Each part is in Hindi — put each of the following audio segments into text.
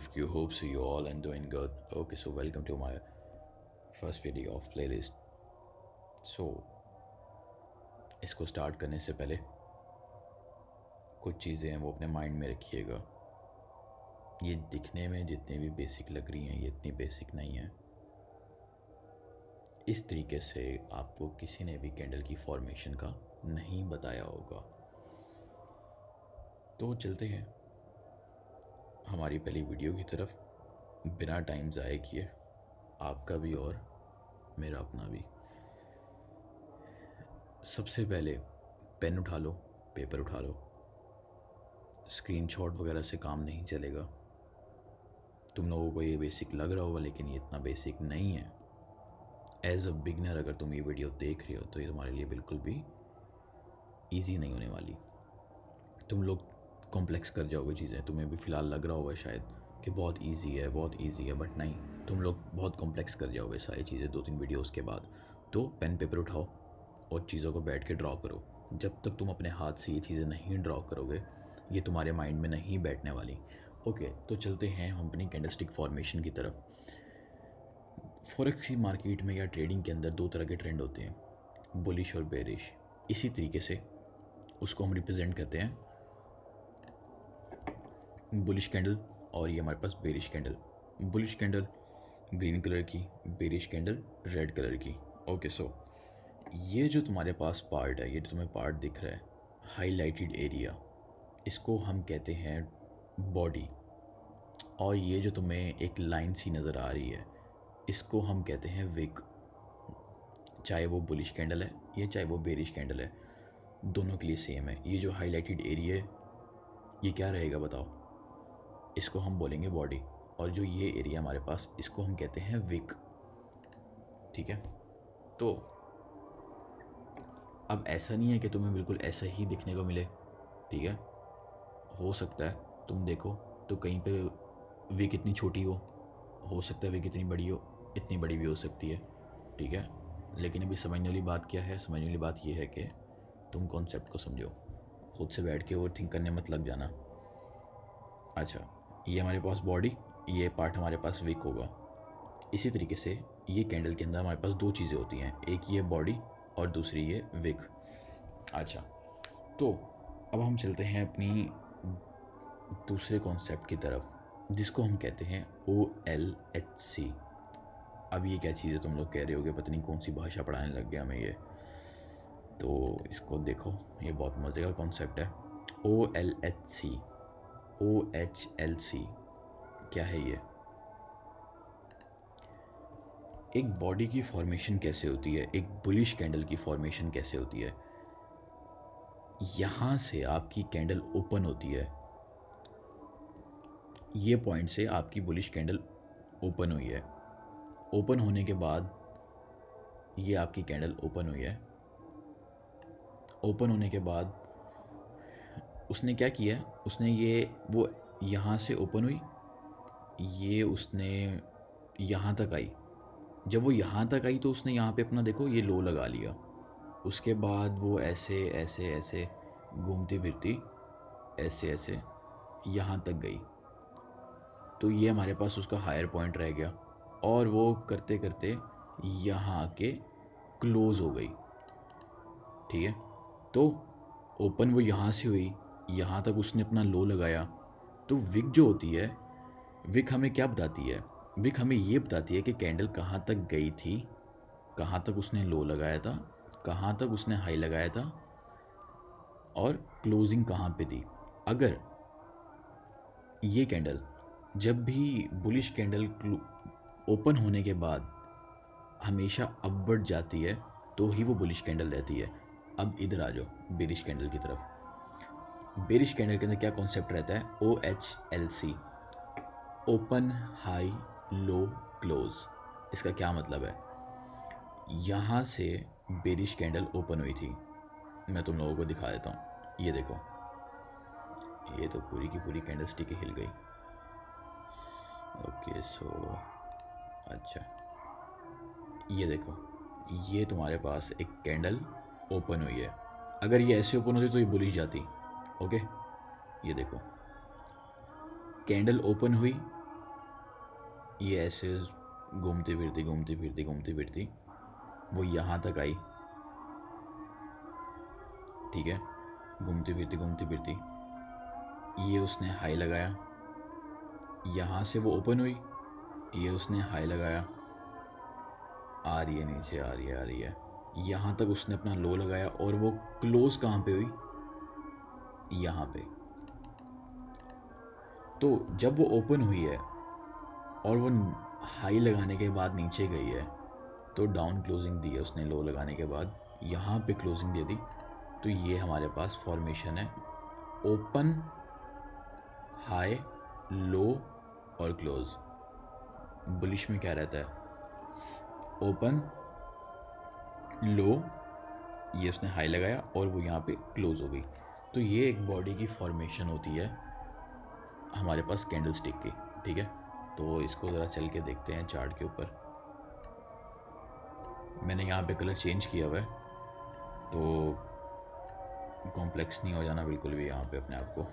If you hope so, you all and doing good. Okay, so welcome to my first video of playlist. So इसको स्टार्ट करने से पहले कुछ चीज़ें हैं वो अपने माइंड में रखिएगा। ये दिखने में जितनी भी बेसिक लग रही हैं ये इतनी बेसिक नहीं है। इस तरीके से आपको किसी ने भी कैंडल की फॉर्मेशन का नहीं बताया होगा। तो चलते हैं हमारी पहली वीडियो की तरफ, बिना टाइम ज़ाय किए, आपका भी और मेरा अपना भी। सबसे पहले पेन उठा लो, पेपर उठा लो। स्क्रीनशॉट वगैरह से काम नहीं चलेगा। तुम लोगों को ये बेसिक लग रहा होगा लेकिन ये इतना बेसिक नहीं है। एज अ बिगनर अगर तुम ये वीडियो देख रहे हो तो ये तुम्हारे लिए बिल्कुल भी ईजी नहीं होने वाली। तुम लोग कॉम्प्लेक्स कर जाओगे चीज़ें। तुम्हें भी फ़िलहाल लग रहा होगा शायद कि बहुत इजी है, बहुत इजी है, बट नहीं, तुम लोग बहुत कॉम्प्लेक्स कर जाओगे सारी चीज़ें 2-3 वीडियोस के बाद। तो पेन पेपर उठाओ और चीज़ों को बैठ के ड्रॉ करो। जब तक तुम अपने हाथ से ये चीज़ें नहीं ड्रॉ करोगे ये तुम्हारे माइंड में नहीं बैठने वाली। ओके, तो चलते हैं हम अपनी कैंडलस्टिक फॉर्मेशन की तरफ। फॉरेक्स की मार्केट में या ट्रेडिंग के अंदर दो तरह के ट्रेंड होते हैं, बुलिश और बेरिश। इसी तरीके से उसको हम रिप्रेजेंट करते हैं, बुलिश कैंडल और ये हमारे पास bearish candle. Bullish candle green colour की, बेरिश कैंडल रेड कलर की। ओके, सो ये जो तुम्हारे पास पार्ट है, ये जो तुम्हें पार्ट दिख रहा है, हाईलाइटेड एरिया, इसको हम कहते हैं बॉडी। और ये जो तुम्हें एक लाइन सी नज़र आ रही है इसको हम कहते हैं विक। चाहे वो बुलिश कैंडल है या चाहे वो बेरिश कैंडल है, दोनों के लिए सेम है। ये जो हाईलाइटेड एरिया है ये क्या रहेगा बताओ? इसको हम बोलेंगे बॉडी। और जो ये एरिया हमारे पास, इसको हम कहते हैं विक। ठीक है, तो अब ऐसा नहीं है कि तुम्हें बिल्कुल ऐसा ही दिखने को मिले। ठीक है, हो सकता है तुम देखो तो कहीं पे विक इतनी छोटी हो सकता है विक इतनी बड़ी हो, इतनी बड़ी भी हो सकती है। ठीक है, लेकिन अभी समझने वाली बात क्या है? समझने वाली बात ये है कि तुम कॉन्सेप्ट को समझो, खुद से बैठ के ओवर थिंक करने मत लग जाना। अच्छा, ये हमारे पास बॉडी, ये पार्ट हमारे पास विक होगा। इसी तरीके से ये कैंडल के अंदर हमारे पास दो चीज़ें होती हैं, एक ये बॉडी और दूसरी ये विक। अच्छा, तो अब हम चलते हैं अपनी दूसरे कॉन्सेप्ट की तरफ, जिसको हम कहते हैं OLHC। अब ये क्या चीज़ है? तुम लोग कह रहे होगे पता नहीं कौन सी भाषा पढ़ाने लग गया हमें ये। तो इसको देखो, ये बहुत मज़े का कॉन्सेप्ट है। OLHC, OHLC क्या है ये? एक बॉडी की फॉर्मेशन कैसे होती है, एक बुलिश कैंडल की फॉर्मेशन कैसे होती है? यहाँ से आपकी कैंडल ओपन होती है, ये पॉइंट से आपकी बुलिश कैंडल ओपन हुई है। ओपन होने के बाद ये आपकी कैंडल ओपन हुई है। ओपन होने के बाद उसने क्या किया? उसने ये वो यहाँ से ओपन हुई, ये उसने यहाँ तक आई। जब वो यहाँ तक आई तो उसने यहाँ पे अपना देखो ये लो लगा लिया। उसके बाद वो ऐसे ऐसे ऐसे घूमती फिरती ऐसे ऐसे यहाँ तक गई। तो ये हमारे पास उसका हायर पॉइंट रह गया और वो करते करते यहाँ आके क्लोज़ हो गई। ठीक है, तो ओपन वो यहाँ से हुई, यहाँ तक उसने अपना लो लगाया। तो विक जो होती है, विक हमें क्या बताती है? विक हमें ये बताती है कि कैंडल कहाँ तक गई थी, कहाँ तक उसने लो लगाया था, कहाँ तक उसने हाई लगाया था और क्लोजिंग कहाँ पे थी। अगर ये कैंडल जब भी बुलिश कैंडल ओपन होने के बाद हमेशा अपवर्ड जाती है तो ही वो बुलिश कैंडल रहती है। अब इधर आ जाओ बेरिश कैंडल की तरफ। बेरिश कैंडल के अंदर क्या कॉन्सेप्ट रहता है? OHLC, open high low close. इसका क्या मतलब है? यहाँ से बेरिश कैंडल ओपन हुई थी, मैं तुम लोगों को दिखा देता हूँ। ये देखो, ये तो पूरी की पूरी कैंडल स्टिक हिल गई। ओके, सो अच्छा, ये देखो, ये तुम्हारे पास एक कैंडल ओपन हुई है। अगर ये ऐसे ओपन होती तो ये बुलिश जाती। ओके, ये देखो कैंडल ओपन हुई, ये ऐसे घूमती फिरती वो यहाँ तक आई, ठीक है, घूमती फिरती ये उसने हाई लगाया, यहाँ से वो ओपन हुई, ये उसने हाई लगाया, आ रही है नीचे, आ रही है, यहाँ तक उसने अपना लो लगाया और वो क्लोज कहाँ पे हुई, यहाँ पे। तो जब वो ओपन हुई है और वो हाई लगाने के बाद नीचे गई है तो डाउन क्लोजिंग दी है उसने लो लगाने के बाद, यहाँ पे क्लोजिंग दे दी। तो ये हमारे पास फॉर्मेशन है ओपन, हाई, लो और क्लोज। बुलिश में क्या रहता है, ओपन, लो, ये उसने हाई लगाया और वो यहाँ पे क्लोज हो गई। तो ये एक बॉडी की फॉर्मेशन होती है हमारे पास कैंडल स्टिक की, ठीक है। तो इसको ज़रा चल के देखते हैं चार्ट के ऊपर। मैंने यहाँ पे कलर चेंज किया हुआ है तो कॉम्प्लेक्स नहीं हो जाना बिल्कुल भी यहाँ पे अपने आप को।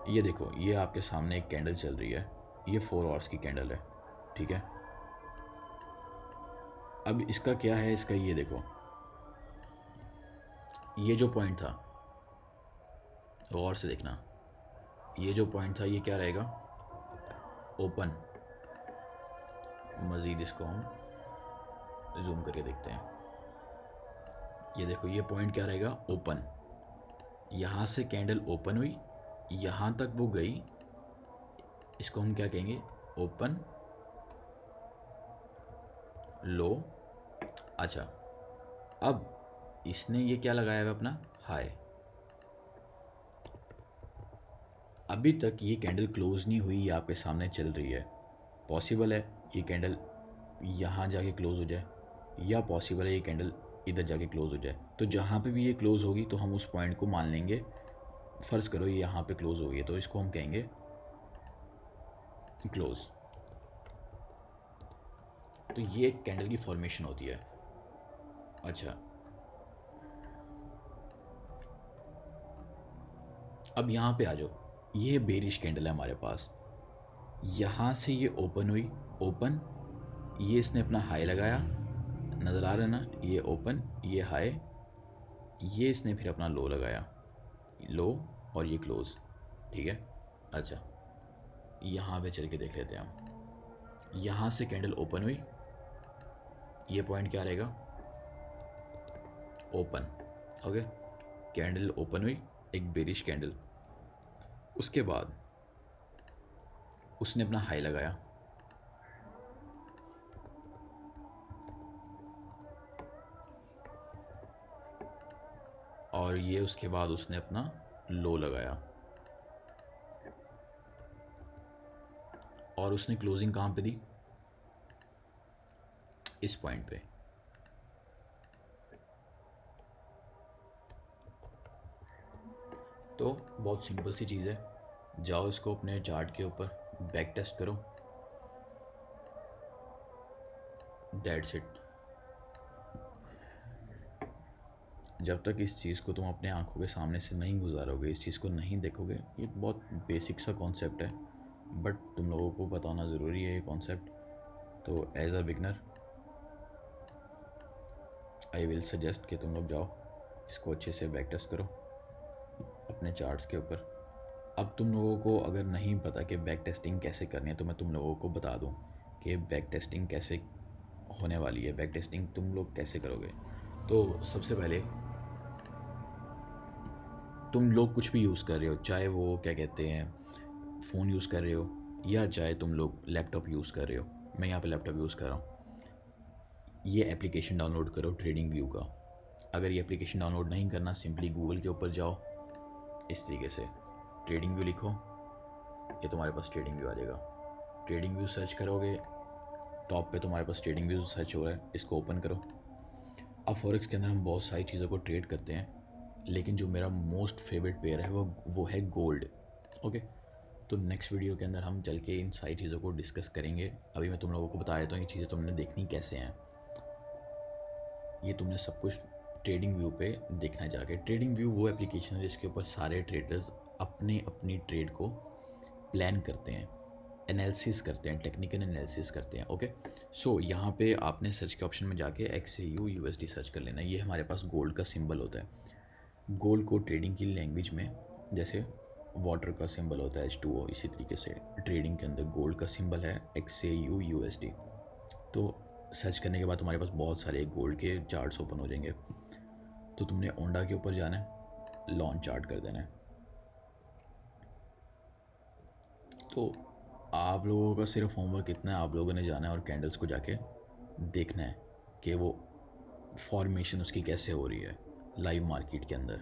ये देखो, ये आपके सामने एक कैंडल चल रही है, ये 4 आवर्स की कैंडल है, ठीक है। अब इसका क्या है, इसका ये देखो, ये जो पॉइंट था, गौर से देखना, ये जो पॉइंट था ये क्या रहेगा, ओपन। मज़ीद इसको हम जूम करके देखते हैं। ये देखो, ये पॉइंट क्या रहेगा, ओपन। यहाँ से कैंडल ओपन हुई, यहाँ तक वो गई, इसको हम क्या कहेंगे, ओपन, लो। अच्छा, अब इसने ये क्या लगाया हुआ अपना, हाई। अभी तक ये कैंडल क्लोज नहीं हुई, ये आपके सामने चल रही है। पॉसिबल है ये कैंडल यहाँ जाके क्लोज हो जाए, या पॉसिबल है ये कैंडल इधर जाके क्लोज हो जाए। तो जहाँ पे भी ये क्लोज होगी तो हम उस पॉइंट को मान लेंगे। फ़र्ज़ करो ये यहाँ पे क्लोज हो गई है तो इसको हम कहेंगे क्लोज। तो ये एक कैंडल की फॉर्मेशन होती है। अच्छा, अब यहाँ पे आ जाओ, ये बेरिश कैंडल है हमारे पास। यहाँ से ये ओपन हुई, ओपन, ये इसने अपना हाई लगाया, नज़र आ रहा है ना, ये ओपन, ये हाई, ये इसने फिर अपना लो लगाया, लो, और ये क्लोज, ठीक है। अच्छा, यहाँ पे चल के देख लेते हैं हम। यहाँ से कैंडल ओपन हुई, ये पॉइंट क्या रहेगा, ओपन, ओके। कैंडल ओपन हुई, एक बेरिश कैंडल। उसके बाद उसने अपना हाई लगाया, और ये उसके बाद उसने अपना लो लगाया, और उसने क्लोजिंग कहाँ पे दी, इस पॉइंट पे। तो बहुत सिंपल सी चीज़ है, जाओ इसको अपने चार्ट के ऊपर बैक टेस्ट करो, दैट्स इट। जब तक इस चीज़ को तुम अपने आंखों के सामने से नहीं गुजारोगे, इस चीज़ को नहीं देखोगे, ये बहुत बेसिक सा कॉन्सेप्ट है बट तुम लोगों को बताना ज़रूरी है ये कॉन्सेप्ट। तो as a beginner I will suggest कि तुम लोग जाओ इसको अच्छे से बैक टेस्ट करो अपने चार्ट्स के ऊपर। अब तुम लोगों को अगर नहीं पता कि बैक टेस्टिंग कैसे करनी है तो मैं तुम लोगों को बता दूं कि बैक टेस्टिंग कैसे होने वाली है, बैक टेस्टिंग तुम लोग कैसे करोगे। तो सबसे पहले तुम लोग कुछ भी यूज़ कर रहे हो, चाहे वो क्या कहते हैं फ़ोन यूज़ कर रहे हो या चाहे तुम लोग लैपटॉप यूज़ कर रहे हो, मैं यहाँ पे लैपटॉप यूज़ कर रहा हूँ। ये एप्लीकेशन डाउनलोड करो ट्रेडिंग व्यू का। अगर ये एप्लीकेशन डाउनलोड नहीं करना, सिंपली गूगल के ऊपर जाओ, इस तरीके से ट्रेडिंग व्यू लिखो, ये तुम्हारे पास ट्रेडिंग व्यू आ जाएगा। ट्रेडिंग व्यू सर्च करोगे, टॉप पे तुम्हारे पास ट्रेडिंग व्यू सर्च हो रहा है, इसको ओपन करो। अब फॉरेक्स के अंदर हम बहुत सारी चीज़ों को ट्रेड करते हैं, लेकिन जो मेरा मोस्ट फेवरेट पेयर है वो है गोल्ड, ओके। तो नेक्स्ट वीडियो के अंदर हम चल के इन सारी चीज़ों को डिस्कस करेंगे। अभी मैं तुम लोगों को बता देता हूँ ये चीज़ें तुमने देखनी कैसे हैं। ये तुमने सब कुछ ट्रेडिंग व्यू पे देखना जाके। ट्रेडिंग व्यू वो एप्लीकेशन है जिसके ऊपर सारे ट्रेडर्स अपनी अपनी ट्रेड को प्लान करते हैं, एनालिसिस करते हैं, टेक्निकल एनालिसिस करते हैं। ओके, सो यहाँ पे आपने सर्च के ऑप्शन में जाके XAU USD सर्च कर लेना है। ये हमारे पास गोल्ड का सिंबल होता है। गोल्ड को ट्रेडिंग की लैंग्वेज में जैसे वाटर का सिंबल होता है H2O, इसी तरीके से ट्रेडिंग के अंदर गोल्ड का सिंबल है XAU USD। तो सर्च करने के बाद तुम्हारे पास बहुत सारे गोल्ड के चार्ट्स ओपन हो जाएंगे। तो तुमने ओंडा के ऊपर जाना है, लॉन्च चार्ट कर देना है। तो आप लोगों का सिर्फ होमवर्क इतना है, आप लोगों ने जाना है और कैंडल्स को जाके देखना है कि वो फॉर्मेशन उसकी कैसे हो रही है लाइव मार्केट के अंदर।